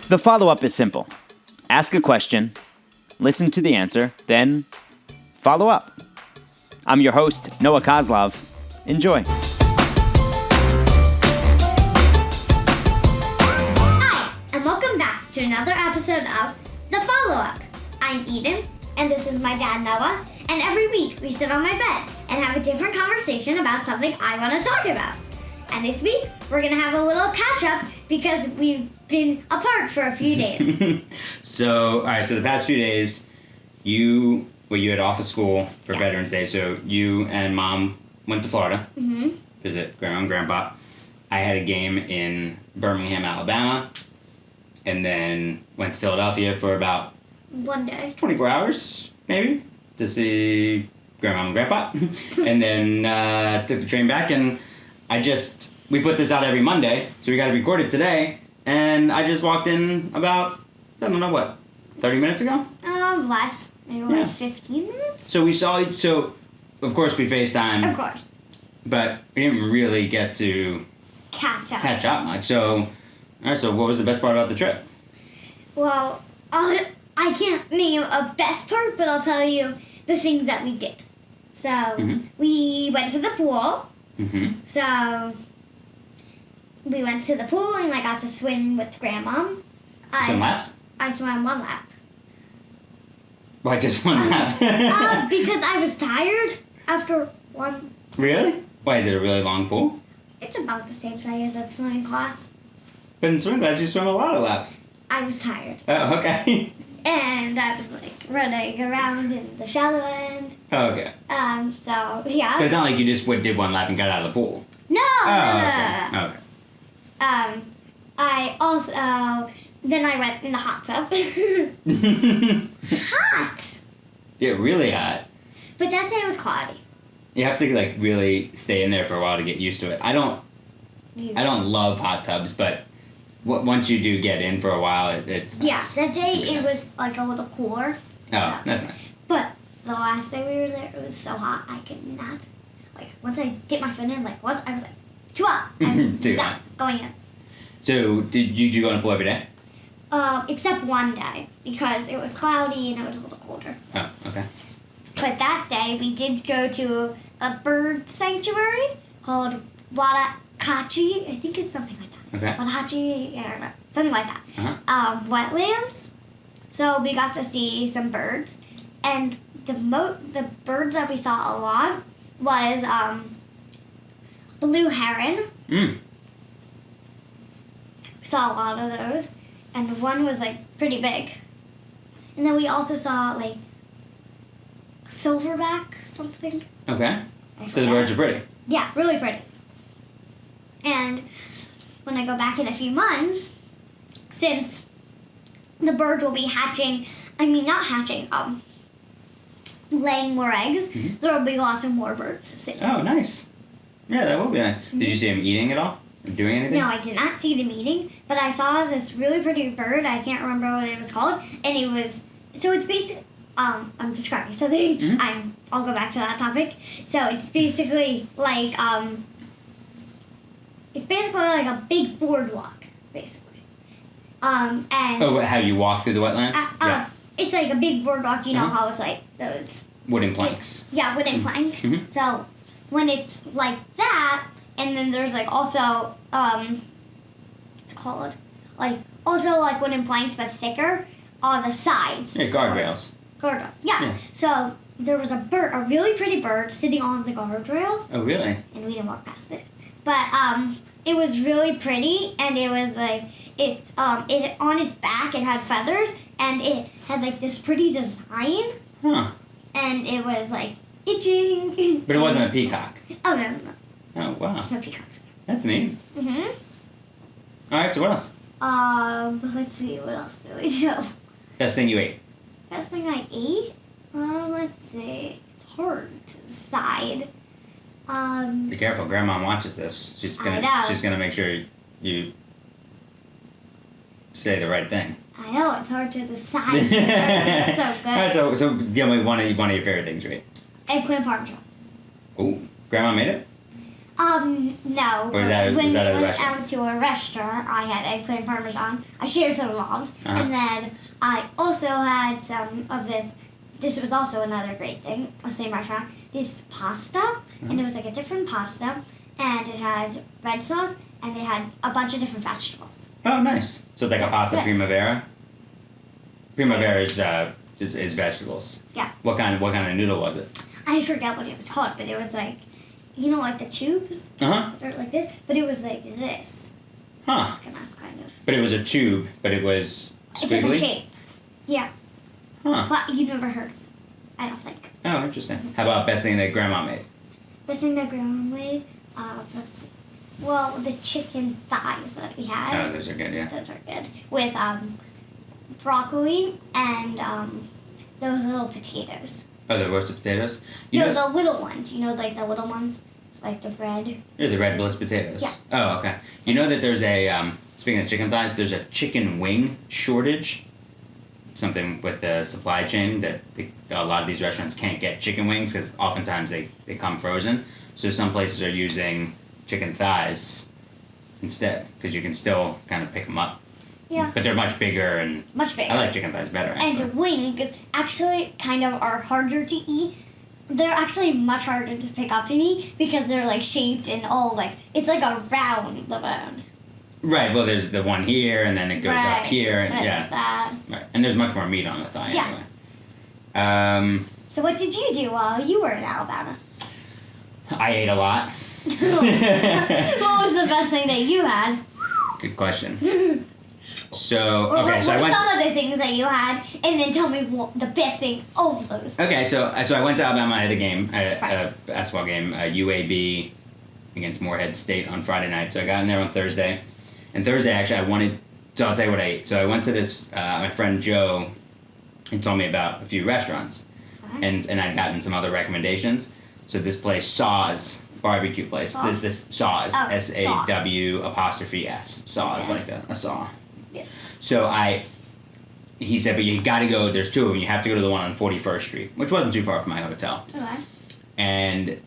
The follow-up is simple. Ask a question, listen to the answer, then follow up. I'm your host, Noah Kozlov. Enjoy. Hi, and welcome back to another episode of The Follow-Up. I'm Eden, and this is my dad, Noah, and every week we sit on my bed and have a different conversation about something I want to talk about. And this week, we're going to have a little catch-up because we've been apart for a few days. So the past few days, you had off of school for Veterans Day, so you and Mom went to Florida, visit Grandma and Grandpa. I had a game in Birmingham, Alabama, and then went to Philadelphia for about 1 day. 24 hours, maybe, to see Grandma and Grandpa. And then took the train back, and we put this out every Monday, so we got to record it today, and I just walked in about, 30 minutes ago? Less. Maybe like 15 minutes? So of course we FaceTimed. Of course. But we didn't really get to Catch up much. So what was the best part about the trip? Well, I can't name a best part, but I'll tell you the things that we did. So, we went to the pool. So, we went to the pool and I got to swim with Grandma. Swim laps? I swam one lap. Why just one lap? Because I was tired after one. Really? Why, is it a really long pool? It's about the same size as swimming class. But in swim class, you swim a lot of laps. I was tired. Oh, okay. And I was running around in the shallow end. Oh, okay. So, yeah. But it's not like you just did one lap and got out of the pool. No! Okay. I also, then I went in the hot tub. Hot! Yeah, really hot. But that day it was cloudy. You have to really stay in there for a while to get used to it. I don't love hot tubs, but once you do get in for a while, it's Yeah, nice. that day Really it nice. was a little cooler. Oh, so. that's nice. But the last day we were there, it was so hot I could not. Once I dipped my foot in, once I was too hot. I'm Too not hot. going in. So, did you go in the pool every day? Except one day because it was cloudy and it was a little colder. Oh, okay. But that day we did go to a bird sanctuary called Watakachi. I think it's something like that. Okay. Watakachi, I don't know, something like that. Uh-huh. Wetlands. So we got to see some birds, and the bird that we saw a lot was blue heron. Mm. We saw a lot of those, and one was pretty big. And then we also saw silverback something. Okay. I So the forgot. birds are pretty. Yeah, really pretty. And when I go back in a few months, since the birds will be laying more eggs, there will be lots of more birds soon. Oh, nice. Yeah, that will be nice. Did you see them eating at all? Or doing anything? No, I did not see them eating, but I saw this really pretty bird. I can't remember what it was called, and it was it's basically. I'm describing something. I'll go back to that topic. So it's basically a big boardwalk, basically. And how you walk through the wetlands? Yeah. it's a big boardwalk. You know how it's those. Wooden planks. Yeah, wooden planks. So when it's like that, and then there's also it's called wooden planks but thicker on the sides. Yeah, guardrails. Guardrails. Yeah. So there was a really pretty bird sitting on the guardrail, Oh, really? and we didn't walk past it. But it was really pretty, and it was it on its back it had feathers, and it had this pretty design, Huh. and it was itching. But it wasn't a peacock. Oh no. Oh, wow. It's no peacocks. That's neat. Mhm. All right, so what else? Let's see, what else did we do? Best thing you ate? Best thing I ate? Let's see. It's hard to decide. Be careful, Grandma watches this. She's I know. gonna make sure you say the right thing. I know, it's hard to decide. It's so good. All right, so give me one of your favorite things, right? Eggplant parmesan. Oh, Grandma made it? No. Or was that when at a we went restaurant? out to a restaurant, I had eggplant parmesan. I shared some with Mom's. Uh-huh. And then I also had some of this. This was also another great thing, the same restaurant. This pasta, and it was like a different pasta, and it had red sauce, and it had a bunch of different vegetables. Oh, nice. So like a Yeah, pasta good. primavera. Primavera is vegetables. Yeah. What kind of noodle was it? I forget what it was called, but it was like, like the tubes, Uh-huh. or like this, but it was like this. Huh. Like a mouse, kind of. But it was a tube, but it was A different squiggly? shape. Yeah, Huh. but you've never heard of it. I don't think. Oh, interesting. How about best thing that grandma made? Best thing that Grandma made, let's see. Well, the chicken thighs that we had. Oh, those are good, yeah. Those are good. With broccoli and those little potatoes. Oh, the roasted potatoes? You No, know, the little ones. Like the little ones? Like the red. yeah, the red bliss potatoes. Yeah. Oh, okay. You know that there's a, speaking of chicken thighs, there's a chicken wing shortage. Something with the supply chain that a lot of these restaurants can't get chicken wings because oftentimes they come frozen. So some places are using chicken thighs instead because you can still kind of pick them up. Yeah. But they're much bigger and Much bigger. I like chicken thighs better. Actually. And wings actually kind of are harder to eat. They're actually much harder to pick up and eat because they're like shaped and all like it's like around the bone. Right. Well, there's the one here, and then it goes Right. up here, and That's yeah. like that. Right. And there's much more meat on the thigh Yeah. anyway. So what did you do while you were in Alabama? I ate a lot. What was the best thing that you had? Good question. So Or okay, what so I were went. some of the things that you had, and then tell me the best thing of those. Okay, so I went to Alabama. I had a game, Right. a basketball game, UAB against Morehead State on Friday night. So I got in there on Thursday, and Thursday actually I wanted. So I'll tell you what I ate. So I went to this. My friend Joe, and told me about a few restaurants, Okay. and I'd gotten some other recommendations. So this place, Saw's barbecue place. Sauce? This Saw's, Oh, SAW''S, Saw's Okay. like a saw. Yeah. So he said, but you got to go. There's two of them. You have to go to the one on 41st Street, which wasn't too far from my hotel. Okay. And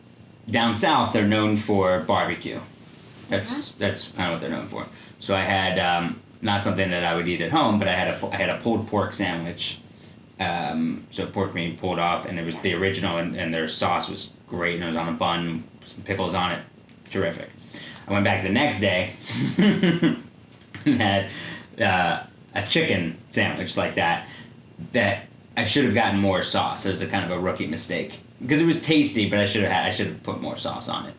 down south, they're known for barbecue. That's kind of what they're known for. So I had not something that I would eat at home, but I had a pulled pork sandwich. So pork meat pulled off, and it was the original, and their sauce was great, and it was on a bun, some pickles on it, terrific. I went back the next day and had a chicken sandwich like that I should have gotten more sauce. It was a kind of a rookie mistake because it was tasty, but I should have put more sauce on it.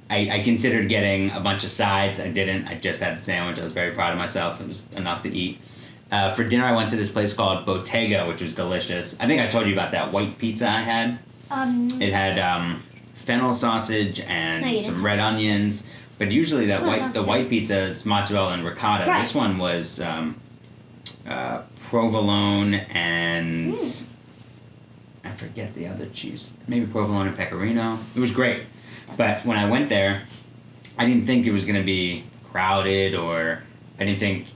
I considered getting a bunch of sides. I didn't. I just had the sandwich. I was very proud of myself. It was enough to eat. For dinner, I went to this place called Bottega, which was delicious. I think I told you about that white pizza I had. It had fennel sausage and No, you some didn't. red onions. But usually Oh, sounds the good. white pizza is mozzarella and ricotta. Right. This one was provolone and I forget the other cheese. Maybe provolone and pecorino. It was great. But when I went there, I didn't think it was going to be crowded, or I didn't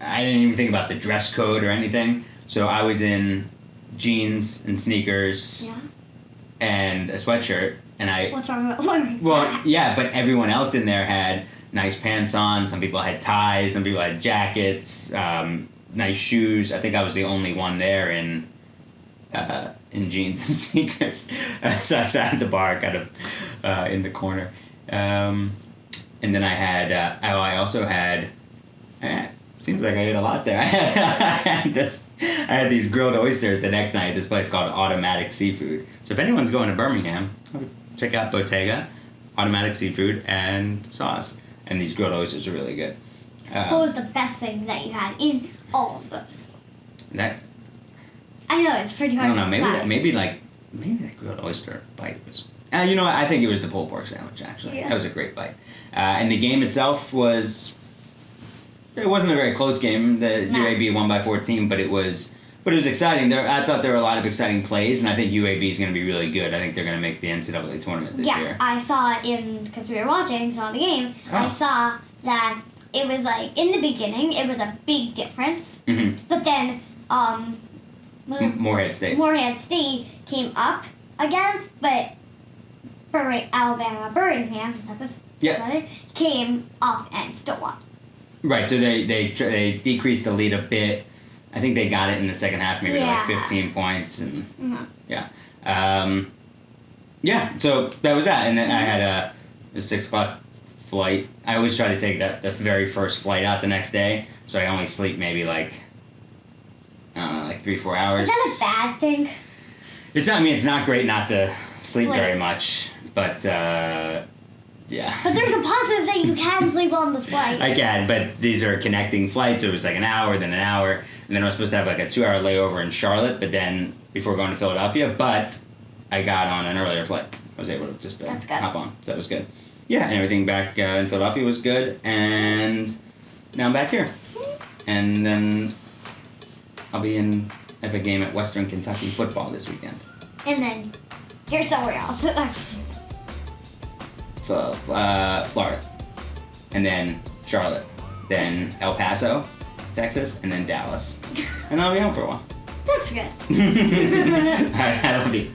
even think about the dress code or anything. So I was in jeans and sneakers Yeah. and a sweatshirt, and I What's wrong with wearing well, that? yeah, but everyone else in there had nice pants on. Some people had ties. Some people had jackets. Nice shoes. I think I was the only one there in jeans and sneakers. So I sat at the bar, kind of in the corner. And then I had. I also had. Seems like I ate a lot there. I had these grilled oysters the next night at this place called Automatic Seafood. So if anyone's going to Birmingham, check out Bottega, Automatic Seafood, and Sauce. And these grilled oysters are really good. What was the best thing that you had in all of those? That I know it's pretty I hard don't know. to decide. Maybe that grilled oyster bite was. You know what? I think it was the pulled pork sandwich. Actually, Yeah. that was a great bite. And the game itself was. It wasn't a very close game. The No. UAB won by 14, but it was exciting. I thought there were a lot of exciting plays, and I think UAB is going to be really good. I think they're going to make the NCAA tournament this Yeah, year. I saw it because we were watching, saw the game. Oh. I saw that it was like in the beginning, it was a big difference, Mm-hmm. but then was it Morehead State. Morehead State came up again, but Alabama Birmingham, is that it? Came up and still won. Right, so they decreased the lead a bit. I think they got it in the second half, maybe like 15 points, and so that was that. And then I had a 6 o'clock flight. I always try to take the very first flight out the next day, so I only sleep maybe like 3-4 hours. Is that a bad thing? It's not. I mean, it's not great not to sleep very much, but yeah. But there's a positive thing, you can sleep on the flight. I can, but these are connecting flights. So it was like an hour, then an hour, and then I was supposed to have like a 2-hour layover in Charlotte, but then before going to Philadelphia. But I got on an earlier flight. I was able to just hop on. So that was good. Yeah, and everything back in Philadelphia was good, and now I'm back here. And then I'll be in Epic game at Western Kentucky football this weekend. And then you're somewhere else. Florida. And then Charlotte. Then El Paso, Texas, and then Dallas. And I'll be home for a while. That's good. Alright, I love you.